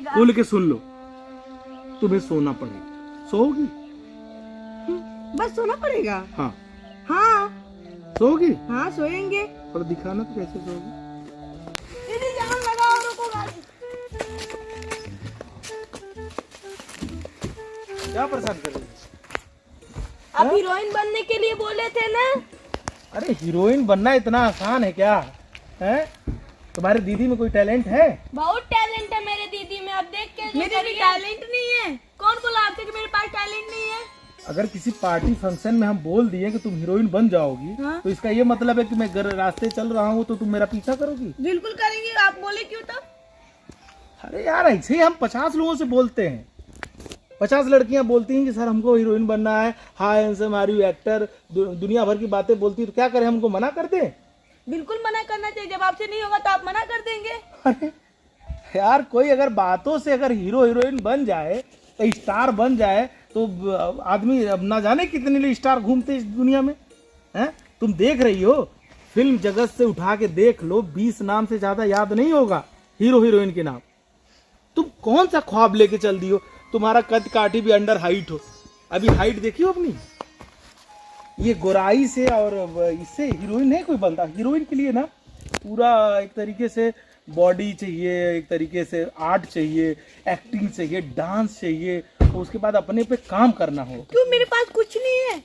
पड़ेगा। खोल के सुन लो, तुम्हें सोना पड़ेगा। सोओगी? बस सोना पड़ेगा। हाँ। हाँ सोओगी? हाँ सोएंगे। पर दिखाना तो कैसे सोओगी। दीदी जान लगाओ, रुको गाड़ी। क्या परेशान कर रही है? आप हीरोइन बनने के लिए बोले थे ना। अरे हीरोइन बनना इतना आसान है क्या? है तुम्हारी दीदी में कोई टैलेंट है? बहुत टैलेंट है मेरे दीदी में, आप देख के मेरे में टैलेंट नहीं है। कौन बोला आपसे कि मेरे पास टैलेंट नहीं है? अगर किसी पार्टी फंक्शन में हम बोल दिए कि तुम हीरोइन बन जाओगी, हाँ? तो इसका ये मतलब है कि मैं रास्ते चल रहा हूँ तो तुम मेरा पीछा करोगी? बिल्कुल करेंगे, आप बोले क्यों तब? अरे यार ऐसे ही हम 50 लोगों से बोलते हैं। 50 लड़कियां बोलती हैं कि सर हमको हीरोइन बनना है, हाय हैंडसम आर यू एक्टर, दुनिया भर की बातें बोलती है, तो क्या करें, हमको मना कर दें? बिल्कुल मना करना चाहिए। जब आपसे नहीं होगा तो आप मना कर देंगे। अरे यार कोई अगर बातों से अगर हीरो हीरोइन बन जाए, तो स्टार बन जाए, तो आदमी अब ना जाने कितने स्टार घूमते इस दुनिया में हैं। तुम देख रही हो, फिल्म जगत से उठा के देख लो, 20 नाम से ज्यादा याद नहीं होगा हीरो हीरोइन के नाम। तुम कौन सा ख्वाब लेके चल दी हो? तुम्हारा कद काठी भी अंडर हाइट हो। अभी हाइट देखी हो अपनी? ये गोराई से और इससे हीरोइन नहीं कोई बनता। हीरोइन के लिए ना पूरा एक तरीके से बॉडी चाहिए, एक तरीके से आर्ट चाहिए, एक्टिंग चाहिए, डांस चाहिए, और उसके बाद अपने पे काम करना हो। क्यों, मेरे पास कुछ नहीं है।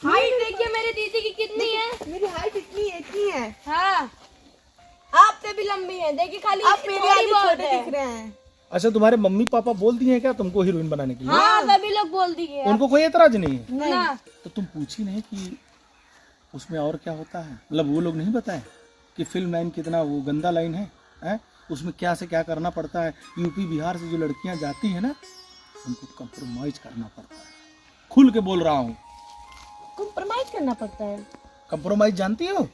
हाइट देखिए मेरी दीदी की कितनी है। मेरी हाइट इतनी है। हाँ आपसे भी लंबी है, देखिए खाली आप मेरे थोड़ी आगे बहुत छोटे है। दिख रहे हैं। अच्छा तुम्हारे मम्मी पापा बोल दिए हैं क्या तुमको हीरोइन बनाने के लिए? हाँ सभी लोग बोल दिए। उनको कोई एतराज नहीं है? नहीं। ना तो तुम पूछी नहीं कि उसमें और क्या होता है? मतलब वो लोग नहीं बताए कि फिल्म लाइन कितना वो गंदा लाइन है, हैं? उसमें क्या से क्या करना पड़ता है। यूपी बिहार से जो लड़कियां जाती हैं ना, उनको कंप्रोमाइज करना पड़ता है। खुल के बोल रहा हूँ, कॉम्प्रोमाइज करना पड़ता है। कंप्रोमाइज जानती हो?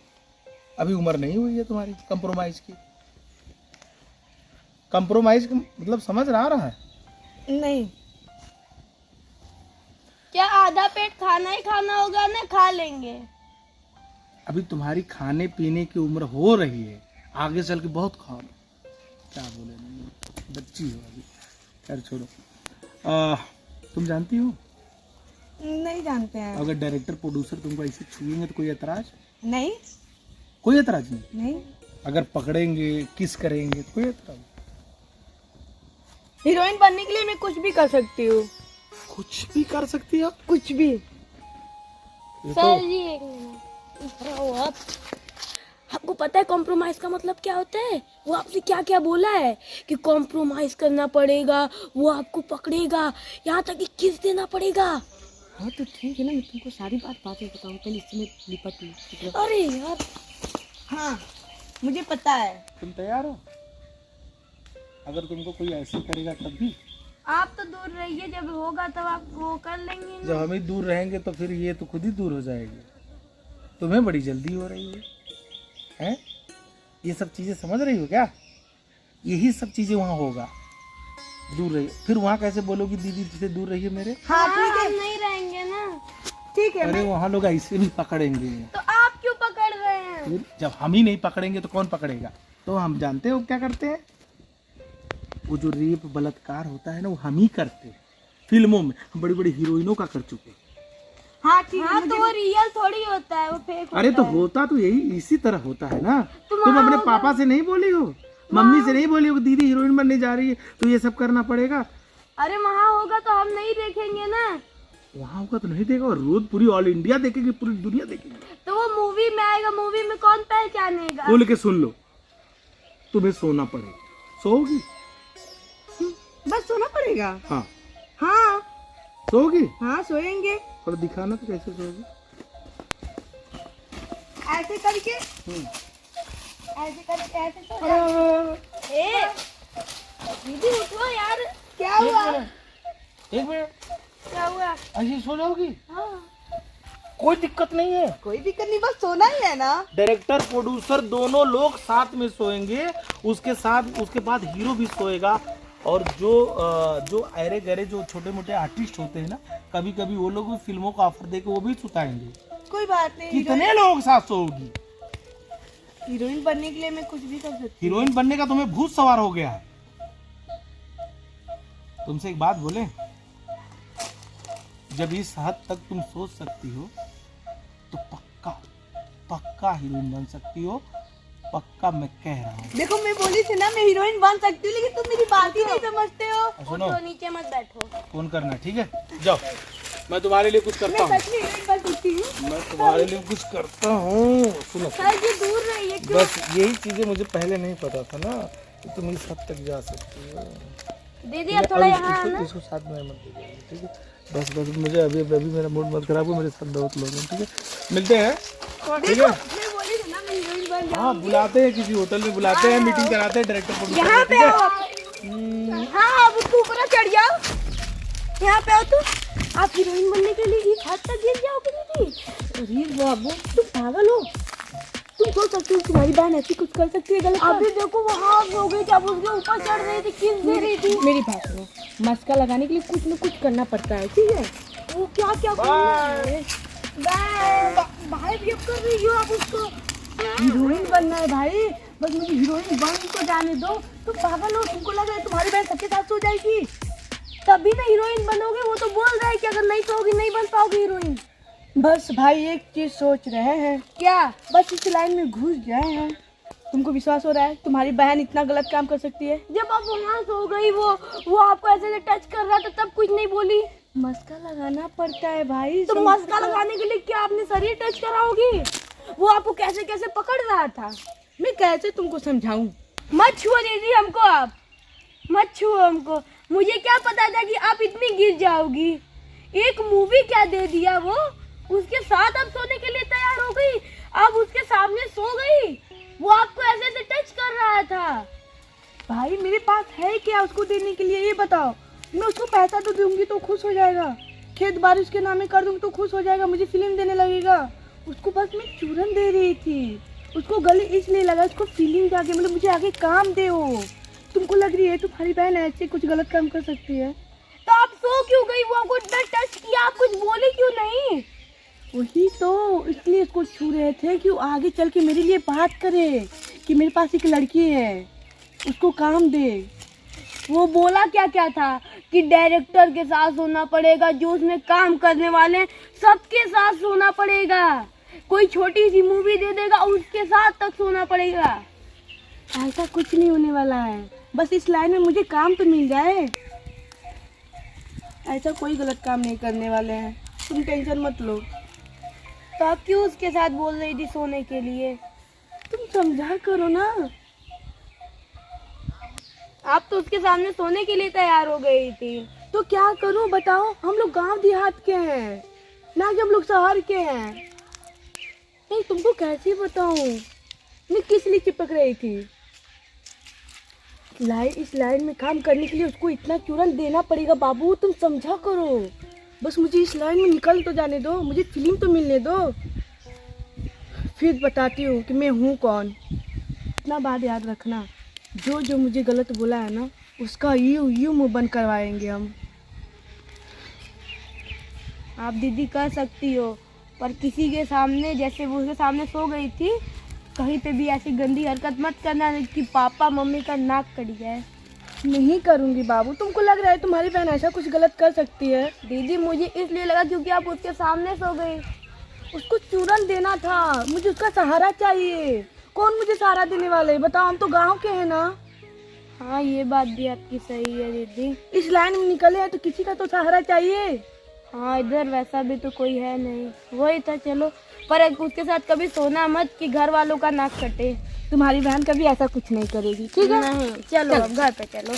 अभी उम्र नहीं हुई है तुम्हारी कंप्रोमाइज की। कंप्रोमाइज मतलब समझ आ रहा है? नहीं। क्या आधा पेट खाना ही खाना होगा ना, खा लेंगे। अभी तुम्हारी खाने पीने की उम्र हो रही है, आगे चल के बहुत खाओ। क्या बोले, नहीं बच्ची हो अभी, खैर छोड़ो। तुम जानती हो नहीं जानते हैं। अगर डायरेक्टर प्रोड्यूसर तुमको ऐसे छुएंगे तो कोई एतराज? नहीं। कोई एतराज नहीं। नहीं। अगर पकड़ेंगे, किस करेंगे तो कोई एतराज? हीरोइन बनने के लिए मैं कुछ भी कर सकती हूँ। कुछ भी कर सकती हो? कुछ भी। ये सर तो जी एक मिनट, आपको पता है कॉम्प्रोमाइज का मतलब क्या होता है? वो आपसे क्या क्या बोला है कि कॉम्प्रोमाइज करना पड़ेगा, वो आपको पकड़ेगा, यहाँ तक कि किस देना पड़ेगा। हाँ तो ठीक है ना, मैं तुमको सारी बातें बताऊँ, पहले इसमें लिपट लो। अरे यार हाँ मुझे पता है। तुम तैयार हो? अगर तुमको कोई ऐसे करेगा तब भी? आप तो दूर रहिए, जब होगा तब आप वो कर लेंगे ना। जब हम ही दूर रहेंगे तो फिर ये तो खुद ही दूर हो जाएगी। तुम्हें बड़ी जल्दी हो रही है, हैं? ये सब चीजें समझ रही हो क्या? यही सब चीजें वहाँ होगा। दूर रहिए, फिर वहाँ कैसे बोलोगी दीदी से दूर रहिए मेरे? हाँ ठीक है। हम नहीं रहेंगे ना। ठीक है। अरे वहाँ लोग ऐसे भी पकड़ेंगे। तो आप क्यों पकड़ रहे हैं? फिर जब हम ही नहीं पकड़ेंगे तो कौन पकड़ेगा? तो हम जानते हो क्या करते हैं? वो जो रेप बलात्कार होता है ना, वो हम ही करते हैं। फिल्मों में हम बड़ी बड़ी हीरोइनों का कर चुके हैं। हाँ ठीक है। हाँ तो वो रियल थोड़ी होता है, वो फेक अरे होता तो है। होता तो यही इसी तरह होता है ना। तुम तुम वहाँ अपने होगा। पापा से नहीं बोली हो, मम्मी से नहीं बोली हो कि दीदी हीरोइन बनने जा रही है तो ये सब करना पड़ेगा? अरे वहाँ होगा तो हम नहीं देखेंगे ना। वहाँ होगा तो नहीं देगा, और रोज पूरी ऑल इंडिया देखेगी, पूरी दुनिया देखेगी। तो वो मूवी में आएगा, मूवी में कौन पहचानेगा? बोल के सुन लो, तुम्हें सोना पड़ेगा। सोओगी? बस सोना पड़ेगा। हाँ। हाँ सोओगी? हाँ सोएंगे। और दिखाना तो कैसे सोओगी। ऐसे करके। ऐसे करके ऐसे सो जा। ए दीदी उठो यार। क्या हुआ? एक मिनट, क्या हुआ? ऐसे सो जाओगी? हाँ। कोई दिक्कत नहीं है। कोई दिक्कत नहीं, बस सोना ही है ना। डायरेक्टर प्रोड्यूसर दोनों लोग साथ में सोएंगे, उसके साथ उसके बाद हीरो भी सोएगा। और जो अरे गरे जो छोटे मोटे आर्टिस्ट होते हैं ना, कभी कभी वो लोग भी फिल्मों का ऑफर देके वो भी सुताएंगे। कोई बात नहीं। कितने लोग साथ सोओगी? हीरोइन बनने के लिए मैं कुछ भी कर सकती हीरोइन बनने का तुम्हें भूत सवार हो गया है। तुमसे एक बात बोले, जब इस हद तक तुम सोच सकती हो तो पक्का पक्का हीरोइन बन सकती हो, पक्का मैं कह रहा हूँ। देखो मैं बोली थी ना मैं हीरोइन बन सकती हूँ, लेकिन तुम मेरी बात ही नहीं समझते हो। सुनो, उठो, नीचे मत बैठो। फोन करना, ठीक है? जाओ, मैं तुम्हारे लिए कुछ करता मैं हूँ। सच में हीरोइन बन सकती हूँ। मैं तुम्हारे लिए कुछ करता हूँ। सुनो, सर जी दूर रहिए। क्यों? बस यही चीजें मुझे पहले नहीं पता था ना कि तुम इस हद तक जा सकती हो। दीदी अब थोड़ा यहाँ आना। इसको साथ में मत दीजिए, ठीक है? बस बस मुझे अभी अभी मेरा मूड मत खराब हो, मेरे साथ बहुत लोग हैं, ठीक है? मिलते हैं, ठीक है? मैं बोली थी ना मैं हीरोइन बन हाँ, बुलाते हैं, किसी होटल में बुलाते हैं, मीटिंग कराते हैं डायरेक्टर प्रोड्यूसर, यहाँ पे ठीक है? आओ आप। हाँ अब उसको ऊपर चढ़ जाओ। यहाँ पे आओ तुम। आप हीरोइन बनने के लिए इस हद तक गिर जाओगे दीदी? अरे बाबू तुम पागल हो। तुम सोच सकती हो तुम्हारी बहन ऐसी कुछ कर सकती है गलत काम? अभी देखो वो हाथ हो गई, जब उसके ऊपर चढ़ रही थी किस दे रही थी। मेरी बात सुनो, मस्का लगाने के लिए कुछ न कुछ करना पड़ता है, ठीक है? वो क्या क्या भाई भी अब कर रही हो आप उसको। हीरोइन बनना है भाई, बस मुझे हीरोइन बन तो जाने दो। तुम पागल हो, तुमको लग रहा है तुम्हारी बहन सबके साथ सो जाएगी? तभी ना हीरोइन बनोगे। वो तो बोल रहा है कि अगर नहीं सोओगी नहीं बन पाओगी हीरोइन। बस भाई एक चीज सोच रहे हैं, क्या? बस इस लाइन में घुस गए हैं। तुमको विश्वास हो रहा है तुम्हारी बहन इतना गलत काम कर सकती है? जब आप वहाँ सो गई, वो आपको ऐसे टच कर रहा था तब कुछ नहीं बोली। मस्का लगाना पड़ता है भाई। तो मस्का लगाने के लिए क्या आपने शरीर टच कराओगी? वो आपको कैसे कैसे पकड़ रहा था। मैं कैसे तुमको समझाऊं? मत छुओ दीदी हमको, आप मत छुओ हमको। मुझे क्या पता था कि आप इतनी गिर जाओगी। एक मूवी क्या दे दिया वो, उसके साथ आप सोने के लिए तैयार हो गई। आप उसके सामने सो गई, वो आपको ऐसे ऐसे टच कर रहा था। भाई मेरे पास है क्या उसको देने के लिए, ये बताओ। मैं उसको पैसा तो दूंगी तो खुश हो जाएगा, खेत बाड़ी उसके नाम में कर दूंगी तो खुश हो जाएगा, मुझे फिल्म देने लगेगा। उसको बस मैं चूरन दे रही थी, उसको गले इसलिए लगा उसको फीलिंग जाके, मतलब मुझे आगे काम दे वो। तुमको लग रही है तुम्हारी बहन ऐसे कुछ गलत काम कर सकती है? तो आप सो क्यों गई? वो आपको इतना टच किया, आप कुछ बोले क्यों नहीं? वही तो, इसलिए इसको छू रहे थे कि वो आगे चल के मेरे लिए बात करे कि मेरे पास एक लड़की है, उसको काम दे। वो बोला क्या क्या था कि डायरेक्टर के साथ सोना पड़ेगा, जो उसमें काम करने वाले हैं सबके साथ सोना पड़ेगा। कोई छोटी सी मूवी दे देगा उसके साथ तक सोना पड़ेगा। ऐसा कुछ नहीं होने वाला है, बस इस लाइन में मुझे काम तो मिल जाए। ऐसा कोई गलत काम नहीं करने वाले हैं, तुम टेंशन मत लो। तो आप क्यों उसके साथ बोल रही थी सोने के लिए? तुम समझा करो ना। आप तो उसके सामने सोने के लिए तैयार हो गई थी। तो क्या करूं बताओ, हम लोग गांव देहात के हैं ना कि हम लोग शहर के हैं। नहीं तुमको कैसे बताऊं मैं किस लिए चिपक रही थी। इस लाइन में काम करने के लिए उसको इतना चूरन देना पड़ेगा बाबू, तुम समझा करो। बस मुझे इस लाइन में निकल तो जाने दो, मुझे फिल्म तो मिलने दो, फिर बताती हूँ कि मैं हूँ कौन। इतना बात याद रखना, जो जो मुझे गलत बोला है ना उसका यूं मुंह बंद करवाएंगे हम। आप दीदी कर सकती हो, पर किसी के सामने, जैसे वो उसके सामने सो गई थी, कहीं पे भी ऐसी गंदी हरकत मत करना कि पापा मम्मी का नाक कट जाए। नहीं करूँगी बाबू, तुमको लग रहा है तुम्हारी बहन ऐसा कुछ गलत कर सकती है? दीदी मुझे इसलिए लगा क्योंकि आप उसके सामने सो गई। उसको चूरन देना था, मुझे उसका सहारा चाहिए। कौन मुझे सहारा देने वाले है बताओ, हम तो गांव के हैं ना। हाँ ये बात भी आपकी सही है दीदी। इस लाइन में निकले हैं तो किसी का तो सहारा चाहिए। हाँ इधर वैसा भी तो कोई है नहीं, वही था। चलो, पर उसके साथ कभी सोना मत कि घर वालों का नाक कटे। तुम्हारी बहन कभी ऐसा कुछ नहीं करेगी, ठीक है? नहीं, चलो अब घर पे चलो।